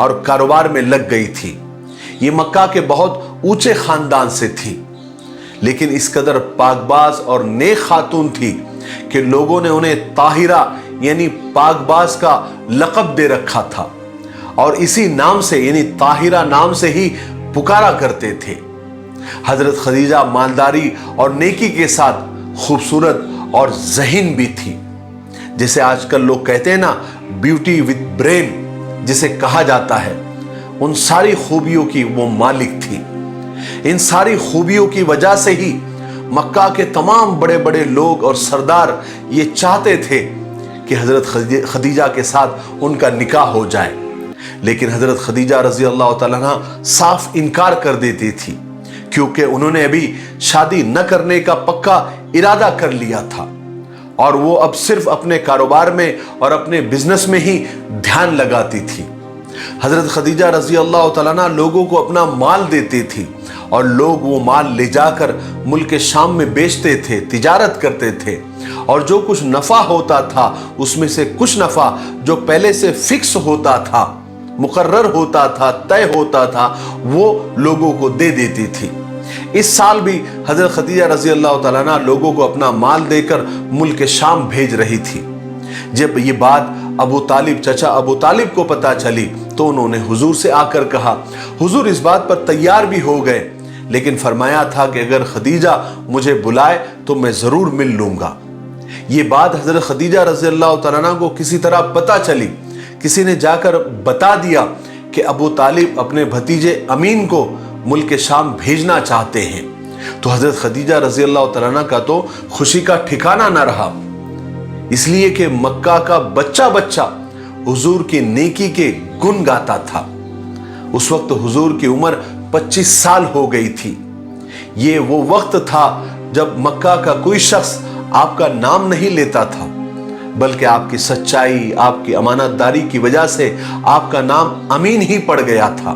اور کاروبار میں لگ گئی تھی۔ یہ مکہ کے بہت اونچے خاندان سے تھی، لیکن اس قدر پاک باز اور نیک خاتون تھی کہ لوگوں نے انہیں طاہرہ یعنی پاک باز کا لقب دے رکھا تھا، اور اسی نام سے یعنی طاہرہ نام سے ہی پکارا کرتے تھے۔ حضرت خدیجہ مالداری اور نیکی کے ساتھ خوبصورت اور ذہین بھی تھی، جسے آج کل لوگ کہتے ہیں نا بیوٹی وتھ برین جسے کہا جاتا ہے، ان ساری خوبیوں کی وہ مالک تھی۔ ان ساری خوبیوں کی وجہ سے ہی مکہ کے تمام بڑے بڑے لوگ اور سردار یہ چاہتے تھے کہ حضرت خدیجہ کے ساتھ ان کا نکاح ہو جائے، لیکن حضرت خدیجہ رضی اللہ تعالیٰ عنہ صاف انکار کر دیتی تھی، کیونکہ انہوں نے ابھی شادی نہ کرنے کا پکا ارادہ کر لیا تھا، اور وہ اب صرف اپنے کاروبار میں اور اپنے بزنس میں ہی دھیان لگاتی تھی۔ حضرت خدیجہ رضی اللہ تعالیٰ عنہ لوگوں کو اپنا مال دیتی تھی، اور لوگ وہ مال لے جا کر ملک شام میں بیچتے تھے، تجارت کرتے تھے، اور جو کچھ نفع ہوتا تھا اس میں سے کچھ نفع جو پہلے سے فکس ہوتا تھا، مقرر ہوتا تھا، طے ہوتا تھا، وہ لوگوں کو دے دیتی تھی۔ اس سال بھی حضرت خدیجہ رضی اللہ تعالیٰ عنہ لوگوں کو اپنا مال دے کر ملک شام بھیج رہی تھی۔ جب یہ بات ابو طالب چچا ابو طالب کو پتہ چلی تو انہوں نے حضور سے آ کر کہا۔ حضور اس بات پر تیار بھی ہو گئے، لیکن فرمایا تھا کہ اگر خدیجہ مجھے بلائے تو میں ضرور مل لوں گا۔ یہ بات حضرت خدیجہ رضی اللہ تعالیٰ عنہ کو کسی طرح پتہ چلی، کسی نے جا کر بتا دیا کہ ابو طالب اپنے بھتیجے امین کو ملک شام بھیجنا چاہتے ہیں، تو حضرت خدیجہ رضی اللہ تعالیٰ عنہ کا تو خوشی کا ٹھکانہ نہ رہا، اس لیے کہ مکہ کا بچہ بچہ حضور کی نیکی کے گن گاتا تھا۔ اس وقت حضور کی عمر 25 سال ہو گئی تھی۔ یہ وہ وقت تھا جب مکہ کا کوئی شخص آپ کا نام نہیں لیتا تھا، بلکہ آپ کی سچائی، آپ کی امانت داری کی وجہ سے آپ کا نام امین ہی پڑ گیا تھا۔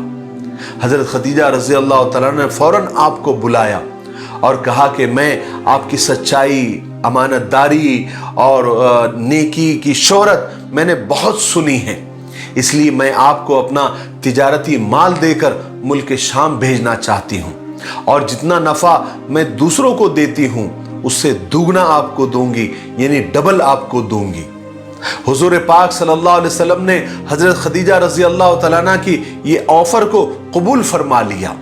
حضرت خدیجہ رضی اللہ تعالیٰ نے فوراً آپ کو بلایا اور کہا کہ میں آپ کی سچائی، امانت داری اور نیکی کی شہرت میں نے بہت سنی ہے، اس لیے میں آپ کو اپنا تجارتی مال دے کر ملک شام بھیجنا چاہتی ہوں، اور جتنا نفع میں دوسروں کو دیتی ہوں اس سے دوگنا آپ کو دوں گی، یعنی ڈبل آپ کو دوں گی۔ حضور پاک صلی اللہ علیہ وسلم نے حضرت خدیجہ رضی اللہ تعالیٰ عنہ کی یہ آفر کو قبول فرما لیا،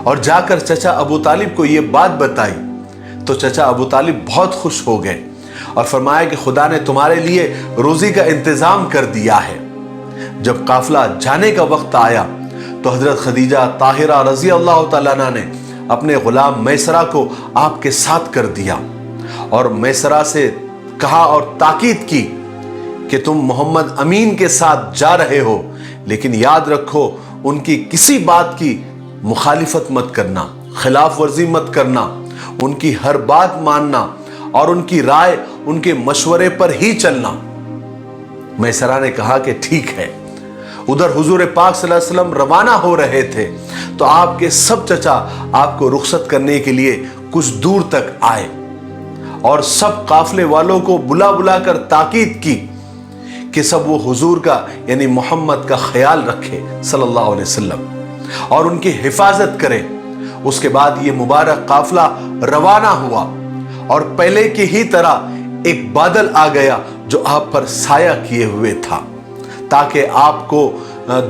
اور جا کر چچا ابو طالب کو یہ بات بتائی تو چچا ابو طالب بہت خوش ہو گئے اور فرمایا کہ خدا نے تمہارے لیے روزی کا انتظام کر دیا ہے۔ جب قافلہ جانے کا وقت آیا تو حضرت خدیجہ طاہرہ رضی اللہ تعالیٰ عنہ نے اپنے غلام میسرہ کو آپ کے ساتھ کر دیا، اور میسرہ سے کہا اور تاکید کی کہ تم محمد امین کے ساتھ جا رہے ہو، لیکن یاد رکھو ان کی کسی بات کی مخالفت مت کرنا، خلاف ورزی مت کرنا، ان کی ہر بات ماننا اور ان کی رائے، ان کے مشورے پر ہی چلنا۔ میسرہ نے کہا کہ ٹھیک ہے۔ ادھر حضور پاک صلی اللہ علیہ وسلم روانہ ہو رہے تھے تو آپ کے سب چچا آپ کو رخصت کرنے کے لیے کچھ دور تک آئے، اور سب قافلے والوں کو بلا بلا کر تاکید کی کہ سب وہ حضور کا یعنی محمد کا خیال رکھے صلی اللہ علیہ وسلم اور ان کی حفاظت کرے۔ اس کے بعد یہ مبارک قافلہ روانہ ہوا، اور پہلے کی ہی طرح ایک بادل آ گیا جو آپ پر سایہ کیے ہوئے تھا، تاکہ آپ کو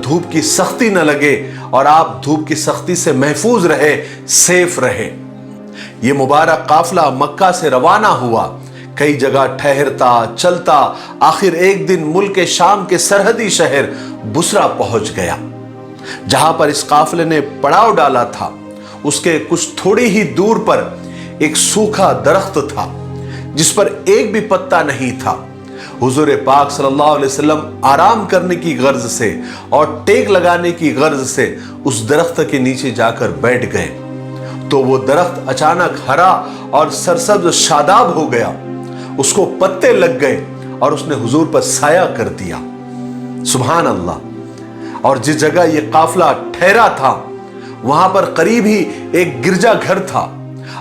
دھوپ کی سختی نہ لگے اور آپ دھوپ کی سختی سے محفوظ رہے، سیف رہے۔ یہ مبارک قافلہ مکہ سے روانہ ہوا، کئی جگہ ٹھہرتا چلتا، آخر ایک دن ملک شام کے سرحدی شہر بصرہ پہنچ گیا، جہاں پر اس قافلے نے پڑاؤ ڈالا تھا۔ اس کے کچھ تھوڑی ہی دور پر ایک سوکھا درخت تھا جس پر ایک بھی پتا نہیں تھا۔ حضور پاک صلی اللہ علیہ وسلم آرام کرنے کی غرض سے اور ٹیک لگانے کی غرض سے اس درخت کے نیچے جا کر بیٹھ گئے تو وہ درخت اچانک ہرا اور سرسبز شاداب ہو گیا، اس کو پتے لگ گئے اور اس نے حضور پر سایہ کر دیا۔ سبحان اللہ۔ اور جس جگہ یہ قافلہ ٹھہرا تھا وہاں پر قریب ہی ایک گرجا گھر تھا۔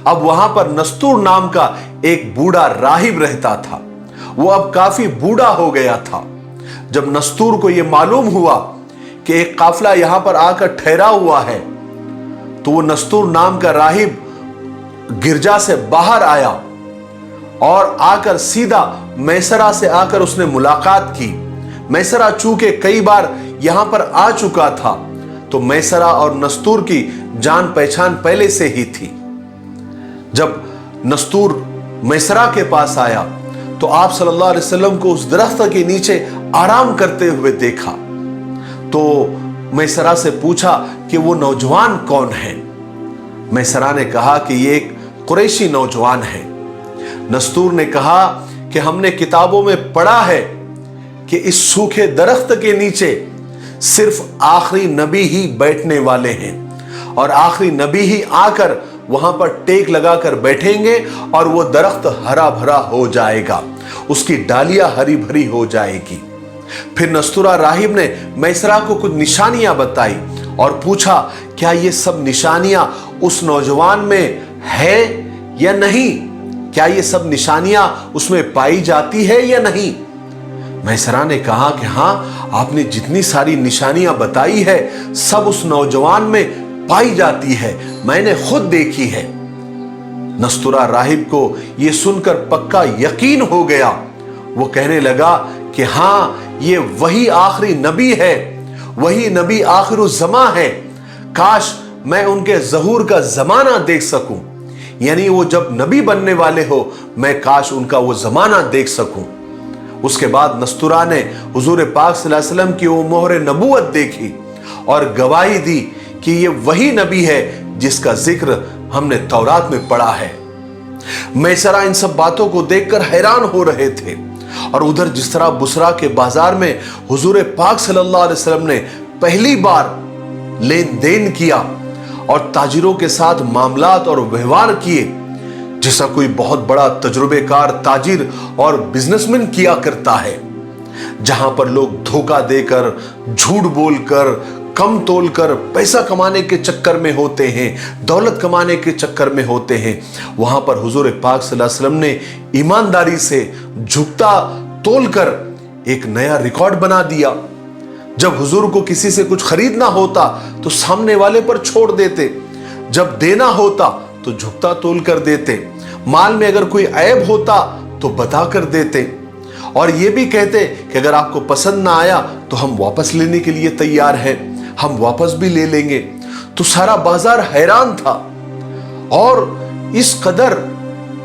اب وہاں پر نستور نام کا ایک بوڑھا راہب رہتا تھا، وہ اب کافی بوڑھا ہو گیا تھا۔ جب نستور کو یہ معلوم ہوا کہ ایک قافلہ یہاں پر آ کر ٹھہرا ہوا ہے، تو وہ نستور نام کا راہب گرجا سے باہر آیا اور آ کر سیدھا میسرہ سے آ کر اس نے ملاقات کی۔ میسرہ چونکہ کئی بار یہاں پر آ چکا تھا تو میسرہ اور نستور کی جان پہچان پہلے سے ہی تھی۔ جب نستور میسرہ کے پاس آیا تو آپ صلی اللہ علیہ وسلم کو اس درخت کے نیچے آرام کرتے ہوئے دیکھا، تو میسرہ سے پوچھا کہ وہ نوجوان کون ہے؟ میسرہ نے کہا کہ یہ ایک قریشی نوجوان ہے۔ نستور نے کہا کہ ہم نے کتابوں میں پڑھا ہے کہ اس سوکھے درخت کے نیچے صرف آخری نبی ہی بیٹھنے والے ہیں، اور آخری نبی ہی آ کر وہاں پر ٹیک لگا کر بیٹھیں گے اور وہ درخت ہرا بھرا ہو جائے گا، اس کی ڈالیاں ہری بھری ہو جائے گی۔ پھر نستورہ راہب نے میسرہ کو کچھ نشانیاں بتائی اور پوچھا کیا یہ سب نشانیاں اس نوجوان میں ہے یا نہیں؟ کیا یہ سب نشانیاں اس میں پائی جاتی ہے یا نہیں؟ میسرہ نے کہا کہ ہاں، آپ نے جتنی ساری نشانیاں بتائی ہے سب اس نوجوان میں پائی جاتی ہے، میں نے خود دیکھی ہے۔ نستورہ راہب کو یہ سن کر پکا یقین ہو گیا۔ وہ کہنے لگا کہ ہاں، یہ وہی آخری نبی ہے، وہی نبی آخر الزماں ہے، کاش میں ان کے ظہور کا زمانہ دیکھ سکوں، یعنی وہ جب نبی بننے والے ہو میں کاش ان کا وہ زمانہ دیکھ سکوں۔ اس کے بعد نستورہ نے حضور پاک صلی اللہ علیہ وسلم کی وہ مہر نبوت دیکھی اور گواہی دی کہ یہ وہی نبی ہے جس کا ذکر ہم نے تورات میں پڑھا ہے۔ میسرہ ان سب باتوں کو دیکھ کر حیران ہو رہے تھے، اور ادھر جس طرح بصرہ کے بازار میں حضور پاک صلی اللہ علیہ وسلم نے پہلی بار لین دین کیا اور تاجروں کے ساتھ معاملات اور ویوہار کیے جیسا کوئی بہت بڑا تجربے کار تاجر اور بزنس مین کیا کرتا ہے، جہاں پر لوگ دھوکہ دے کر، جھوٹ بول کر، کم تول کر پیسہ کمانے کے چکر میں ہوتے ہیں، دولت کمانے کے چکر میں ہوتے ہیں، وہاں پر حضور پاک صلی اللہ علیہ وسلم نے ایمانداری سے جھکتا تول کر ایک نیا ریکارڈ بنا دیا۔ جب حضور کو کسی سے کچھ خریدنا ہوتا تو سامنے والے پر چھوڑ دیتے، جب دینا ہوتا تو جھکتا تول کر دیتے، مال میں اگر کوئی عیب ہوتا تو بتا کر دیتے، اور یہ بھی کہتے کہ اگر آپ کو پسند نہ آیا تو ہم واپس لینے کے لیے تیار ہیں، ہم واپس بھی لے لیں گے۔ تو سارا بازار حیران تھا، اور اس قدر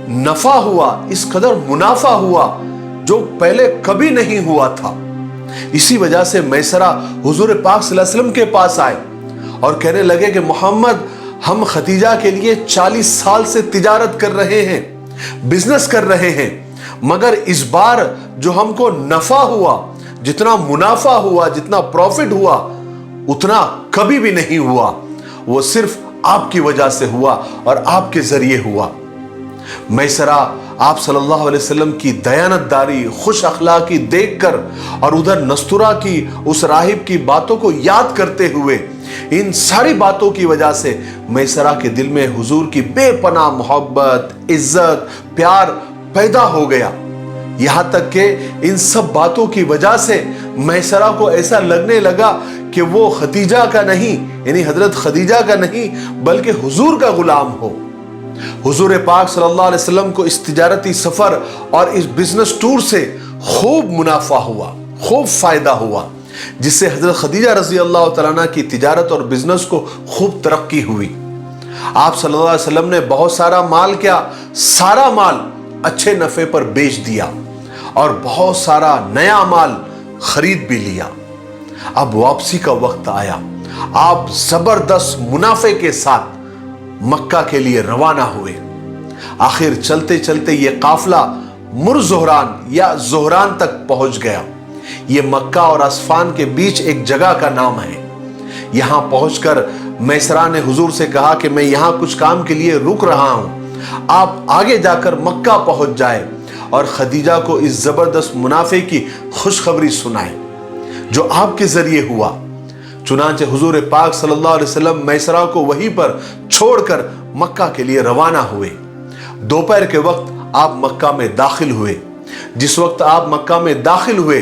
نفع ہوا، اس قدر منافع ہوا جو پہلے کبھی نہیں ہوا تھا۔ اسی وجہ سے میسرہ حضور پاک صلی اللہ علیہ وسلم کے پاس آئے اور کہنے لگے کہ محمد، ہم ختیجہ کے لیے 40 سال سے تجارت کر رہے ہیں، بزنس کر رہے ہیں، مگر اس بار جو ہم کو نفع ہوا، جتنا منافع ہوا، جتنا پروفٹ ہوا، اتنا کبھی بھی نہیں ہوا، وہ صرف آپ کی وجہ سے ہوا اور آپ کے ذریعے ہوا۔ میسرہ آپ صلی اللہ علیہ وسلم کی دیانت داری، خوش اخلاقی دیکھ کر اور ادھر نستورہ کی اس راہب کی باتوں کو یاد کرتے ہوئے، ان ساری باتوں کی وجہ سے میسرہ کے دل میں حضور کی بے پناہ محبت، عزت، پیار پیدا ہو گیا، یہاں تک کہ ان سب باتوں کی وجہ سے میسرہ کو ایسا لگنے لگا کہ وہ ختیجہ کا نہیں، یعنی حضرت خدیجہ کا نہیں، بلکہ حضور کا غلام ہو۔ حضور پاک صلی اللہ علیہ وسلم کو اس تجارتی سفر اور اس بزنس ٹور سے خوب منافع ہوا، خوب فائدہ ہوا، جس سے حضرت خدیجہ رضی اللہ تعالیٰ عنہ کی تجارت اور بزنس کو خوب ترقی ہوئی۔ آپ صلی اللہ علیہ وسلم نے بہت سارا مال کیا، سارا مال اچھے نفع پر بیچ دیا اور بہت سارا نیا مال خرید بھی لیا۔ اب واپسی کا وقت آیا، آپ زبردست منافع کے ساتھ مکہ کے لیے روانہ ہوئے۔ آخر چلتے چلتے یہ قافلہ مرزہران یا زہران تک پہنچ گیا۔ یہ مکہ اور اصفہان کے بیچ ایک جگہ کا نام ہے۔ یہاں پہنچ کر میسرہ نے حضور سے کہا کہ میں یہاں کچھ کام کے لیے رک رہا ہوں، آپ آگے جا کر مکہ پہنچ جائے اور خدیجہ کو اس زبردست منافع کی خوشخبری سنائے جو آپ کے ذریعے ہوا۔ چنانچہ حضور پاک صلی اللہ علیہ وسلم میسرہ کو وہیں پر چھوڑ کر مکہ کے لیے روانہ ہوئے۔ دوپہر کے وقت آپ مکہ میں داخل ہوئے۔ جس وقت آپ مکہ میں داخل ہوئے